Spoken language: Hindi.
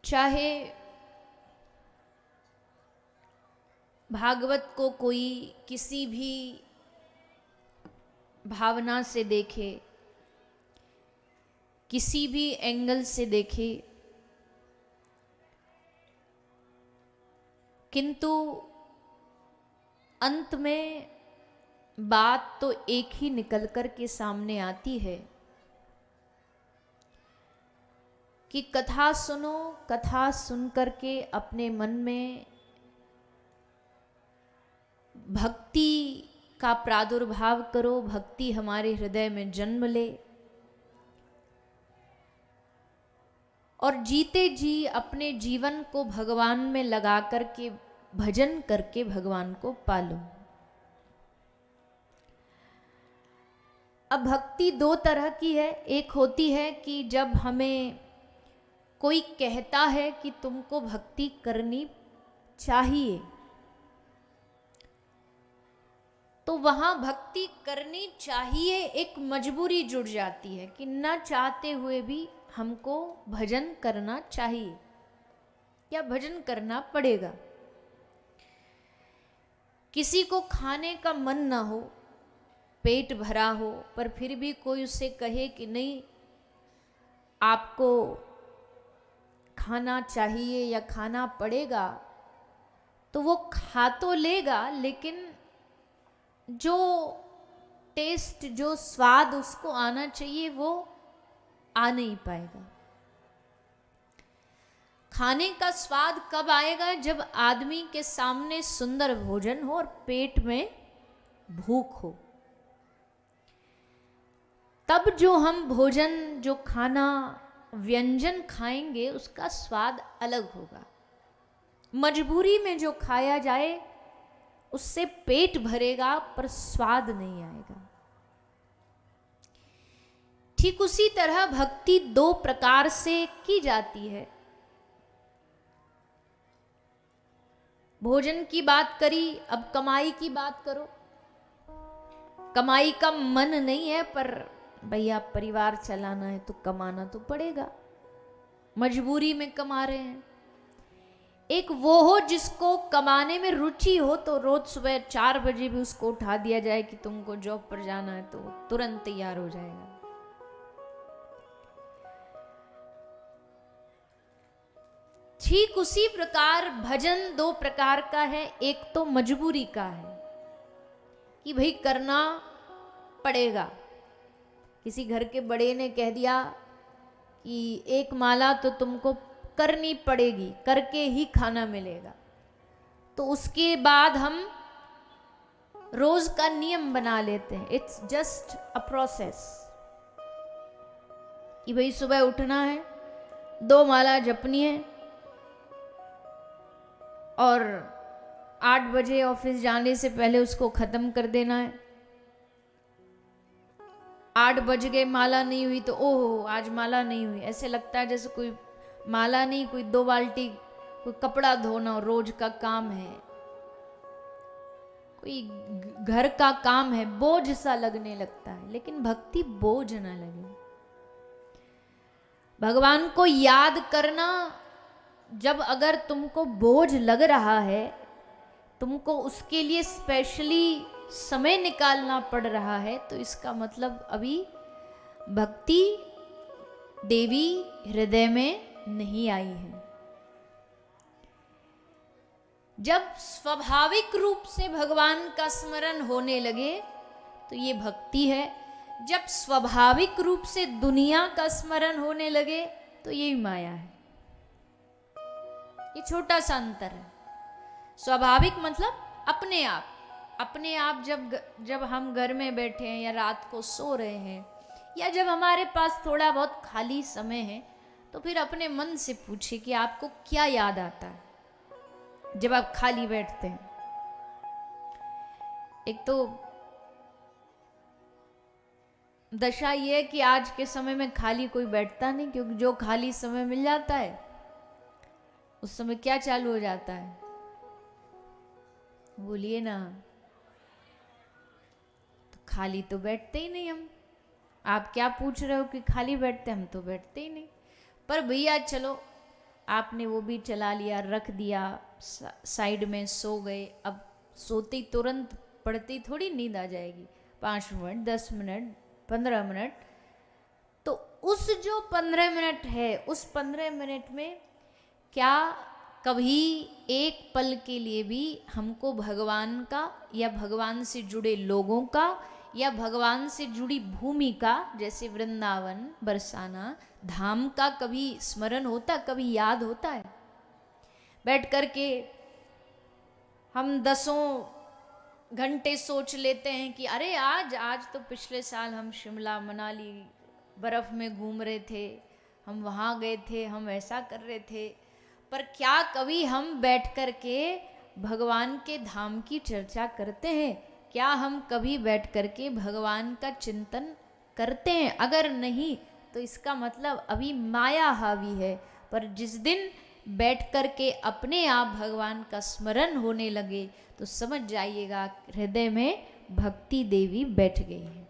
चाहे भागवत को कोई किसी भी भावना से देखे, किसी भी एंगल से देखे, किंतु अंत में बात तो एक ही निकल कर के सामने आती है कि कथा सुनो, कथा सुन करके अपने मन में भक्ति का प्रादुर्भाव करो, भक्ति हमारे हृदय में जन्म ले और जीते जी अपने जीवन को भगवान में लगा करके भजन करके भगवान को पालो। अब भक्ति दो तरह की है। एक होती है कि जब हमें कोई कहता है कि तुमको भक्ति करनी चाहिए, तो वहां भक्ति करनी चाहिए एक मजबूरी जुड़ जाती है कि न चाहते हुए भी हमको भजन करना चाहिए या भजन करना पड़ेगा। किसी को खाने का मन ना हो, पेट भरा हो, पर फिर भी कोई उससे कहे कि नहीं आपको खाना चाहिए या खाना पड़ेगा, तो वो खा तो लेगा, लेकिन जो टेस्ट, जो स्वाद उसको आना चाहिए वो आ नहीं पाएगा। खाने का स्वाद कब आएगा? जब आदमी के सामने सुंदर भोजन हो और पेट में भूख हो, तब जो हम भोजन, जो खाना, व्यंजन खाएंगे उसका स्वाद अलग होगा। मजबूरी में जो खाया जाए उससे पेट भरेगा पर स्वाद नहीं आएगा। ठीक उसी तरह भक्ति दो प्रकार से की जाती है। भोजन की बात करी, अब कमाई की बात करो। कमाई का मन नहीं है, पर भैया परिवार चलाना है तो कमाना तो पड़ेगा, मजबूरी में कमा रहे हैं। एक वो हो जिसको कमाने में रुचि हो, तो रोज सुबह 4 बजे भी उसको उठा दिया जाए कि तुमको जॉब पर जाना है, तो तुरंत तैयार हो जाएगा। ठीक उसी प्रकार भजन दो प्रकार का है। एक तो मजबूरी का है कि भाई करना पड़ेगा। किसी घर के बड़े ने कह दिया कि एक माला तो तुमको करनी पड़ेगी, करके ही खाना मिलेगा, तो उसके बाद हम रोज का नियम बना लेते हैं। इट्स जस्ट अ प्रोसेस कि भाई सुबह उठना है, 2 माला जपनी है और 8 बजे ऑफिस जाने से पहले उसको खत्म कर देना है। 8 बज गए, माला नहीं हुई तो ओहो आज माला नहीं हुई। ऐसे लगता है जैसे कोई माला नहीं, कोई 2 बाल्टी कोई कपड़ा धोना रोज का काम है, कोई घर का काम है, बोझ सा लगने लगता है। लेकिन भक्ति बोझ ना लगे। भगवान को याद करना, जब अगर तुमको बोझ लग रहा है, तुमको उसके लिए स्पेशली समय निकालना पड़ रहा है, तो इसका मतलब अभी भक्ति देवी हृदय में नहीं आई है। जब स्वाभाविक रूप से भगवान का स्मरण होने लगे तो ये भक्ति है। जब स्वाभाविक रूप से दुनिया का स्मरण होने लगे तो ये माया है। ये छोटा सा अंतर है। स्वाभाविक मतलब अपने आप, अपने आप जब हम घर में बैठे हैं या रात को सो रहे हैं या जब हमारे पास थोड़ा बहुत खाली समय है, तो फिर अपने मन से पूछिए कि आपको क्या याद आता है जब आप खाली बैठते हैं। एक तो दशा ये है कि आज के समय में खाली कोई बैठता नहीं, क्योंकि जो खाली समय मिल जाता है उस समय क्या चालू हो जाता है, बोलिए ना। तो खाली तो बैठते ही नहीं हम। आप क्या पूछ रहे हो कि खाली बैठते? हम तो बैठते ही नहीं। पर भैया चलो आपने वो भी चला लिया, रख दिया साइड में, सो गए। अब सोते ही तुरंत पढ़ते ही थोड़ी नींद आ जाएगी, 5 मिनट, 10 मिनट, 15 मिनट। तो उस जो 15 मिनट है, उस 15 मिनट में क्या कभी एक पल के लिए भी हमको भगवान का या भगवान से जुड़े लोगों का या भगवान से जुड़ी भूमि का, जैसे वृंदावन, बरसाना, धाम का कभी स्मरण होता, कभी याद होता है? बैठ कर के हम 10 घंटे सोच लेते हैं कि अरे आज तो पिछले साल हम शिमला मनाली बर्फ में घूम रहे थे, हम वहाँ गए थे, हम ऐसा कर रहे थे। पर क्या कभी हम बैठ कर के भगवान के धाम की चर्चा करते हैं? क्या हम कभी बैठ कर के भगवान का चिंतन करते हैं? अगर नहीं तो इसका मतलब अभी माया हावी है। पर जिस दिन बैठ कर के अपने आप भगवान का स्मरण होने लगे तो समझ जाइएगा हृदय में भक्ति देवी बैठ गई है।